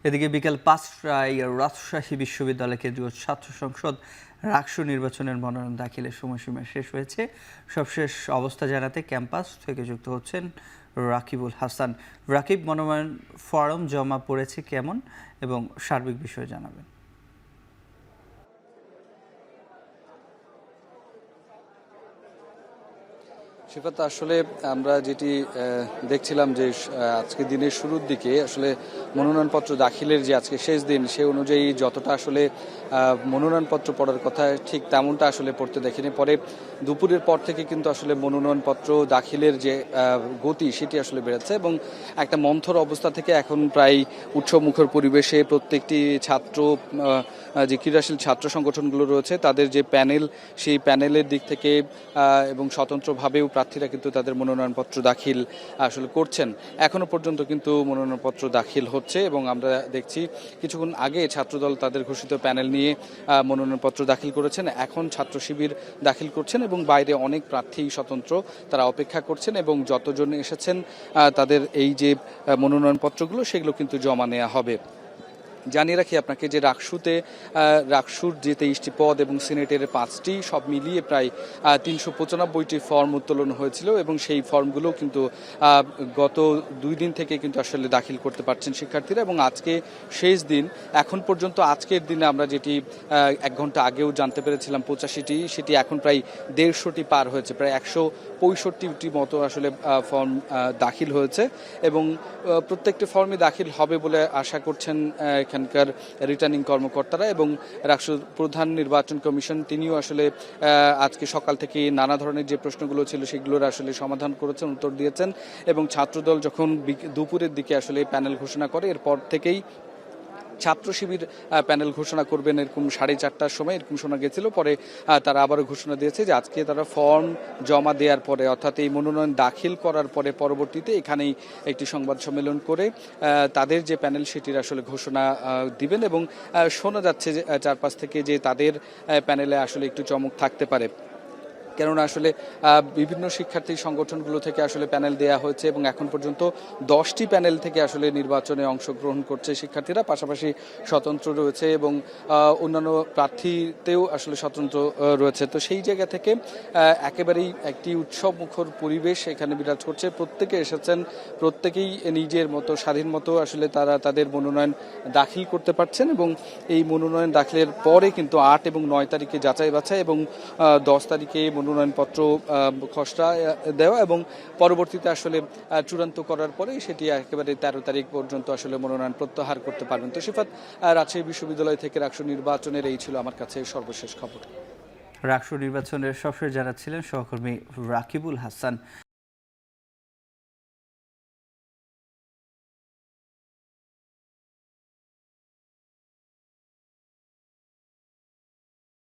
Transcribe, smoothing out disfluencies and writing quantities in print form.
এদিকে বিকেল ৫টায় রাজশাহী বিশ্ববিদ্যালয় কেন্দ্রীয় ছাত্র সংসদ রাকসু নির্বাচনের মনোনয়ন দাখিলের সময়সীমা শেষ হয়েছে। সবশেষ অবস্থা জানাতে ক্যাম্পাস থেকে যুক্ত হচ্ছেন রাকিবুল হাসান। রাকিব, মনোনয়ন ফরম জমা পড়েছে কেমন এবং সার্বিক বিষয় জানাবেন। শিফাত, আসলে আমরা যেটি দেখছিলাম যে আজকে দিনের শুরুর দিকে আসলে মনোনয়নপত্র দাখিলের যে আজকে শেষ দিন, সে অনুযায়ী যতটা আসলে মনোনয়নপত্র পড়ার কথা ঠিক তেমনটা আসলে পড়তে দেখিনি। পরে দুপুরের পর থেকে কিন্তু আসলে মনোনয়নপত্র দাখিলের যে গতি সেটি আসলে বেড়েছে এবং একটা মন্থর অবস্থা থেকে এখন প্রায় উৎসবমুখর পরিবেশে প্রত্যেকটি ছাত্র যে ক্রীড়াশীল ছাত্র সংগঠনগুলো রয়েছে তাদের যে প্যানেল, সেই প্যানেলের দিক থেকে এবং স্বতন্ত্রভাবেও প্রার্থীরা কিন্তু তাদের মনোনয়নপত্র দাখিল আসলে করছেন। এখনো পর্যন্ত কিন্তু মনোনয়নপত্র দাখিল হচ্ছে এবং আমরা দেখছি কিছুক্ষণ আগে ছাত্রদল তাদের ঘোষিত প্যানেল নিয়ে মনোনয়নপত্র দাখিল করেছেন। এখন ছাত্র শিবির দাখিল করছেন এবং বাইরে অনেক প্রার্থী স্বতন্ত্র তারা অপেক্ষা করছেন এবং যতজন এসেছেন তাদের এই যে মনোনয়নপত্রগুলো সেগুলো কিন্তু জমা নেওয়া হবে। জানিয়ে রাখি আপনাকে যে রাকসুর যে 23টি পদ এবং সিনেটের 5টি, সব মিলিয়ে প্রায় 395টি ফর্ম উত্তোলন হয়েছিল এবং সেই ফর্মগুলো কিন্তু গত 2 দিন থেকে কিন্তু আসলে দাখিল করতে পারছেন শিক্ষার্থীরা এবং আজকে শেষ দিন। এখন পর্যন্ত আজকের দিনে আমরা যেটি 1 ঘন্টা আগেও জানতে পেরেছিলাম 85টি, সেটি এখন প্রায় 150টি পার হয়েছে। প্রায় 165টি মতো আসলে ফর্ম দাখিল হয়েছে এবং প্রত্যেকটি ফর্মই দাখিল হবে বলে আশা করছেন এখানকার রিটার্নিং কর্মকর্তারা এবং রাকসুর প্রধান নির্বাচন কমিশন তিনিও আসলে আজকে সকাল থেকে নানা ধরনের যে প্রশ্নগুলো ছিল সেগুলোর আসলে সমাধান করেছেন, উত্তর দিয়েছেন এবং ছাত্রদল যখন দুপুরের দিকে আসলে প্যানেল ঘোষণা করে এরপর থেকেই ছাত্র শিবির প্যানেল ঘোষণা করবেন এরকম 4:30টার সময় এরকম শোনা গেছিল। পরে তারা আবারও ঘোষণা দিয়েছে যে আজকে তারা ফর্ম জমা দেওয়ার পরে অর্থাৎ এই মনোনয়ন দাখিল করার পরে পরবর্তীতে এখানেই একটি সংবাদ সম্মেলন করে তাদের যে প্যানেল সেটির আসলে ঘোষণা দিবেন এবং শোনা যাচ্ছে যে চারপাশ থেকে যে তাদের প্যানেলে আসলে একটু চমক থাকতে পারে, কেননা আসলে বিভিন্ন শিক্ষার্থী সংগঠনগুলো থেকে আসলে প্যানেল দেয়া হয়েছে এবং এখন পর্যন্ত 10টি প্যানেল থেকে আসলে নির্বাচনে অংশগ্রহণ করছে শিক্ষার্থীরা, পাশাপাশি স্বতন্ত্র রয়েছে এবং অন্যান্য প্রার্থীতেও আসলে স্বতন্ত্র রয়েছে। তো সেই জায়গা থেকে একেবারেই একটি উৎসবমুখর পরিবেশ এখানে বিরাজ করছে। প্রত্যেকে এসেছেন, প্রত্যেকেই নিজের মতো স্বাধীন মতো আসলে তারা তাদের মনোনয়ন দাখিল করতে পারছেন এবং এই মনোনয়ন দাখিলের পরে কিন্তু 8 এবং 9 তারিখে যাচাই বাছাই এবং 10 তারিখে মনোনয়নপত্র খসড়া দেওয়া এবং পরবর্তীতে আসলে চূড়ান্ত করার পরে সেটি একেবারে 13 তারিখ পর্যন্ত আসলে মনোনয়ন প্রত্যাহার করতে পারবেন। তো শিফাত, রাজশাহী বিশ্ববিদ্যালয় থেকে রাকসু নির্বাচনের এই ছিল আমার কাছে সর্বশেষ খবর। রাকসু নির্বাচনের সবশেষ জানাচ্ছিলেন সহকর্মী রাকিবুল হাসান।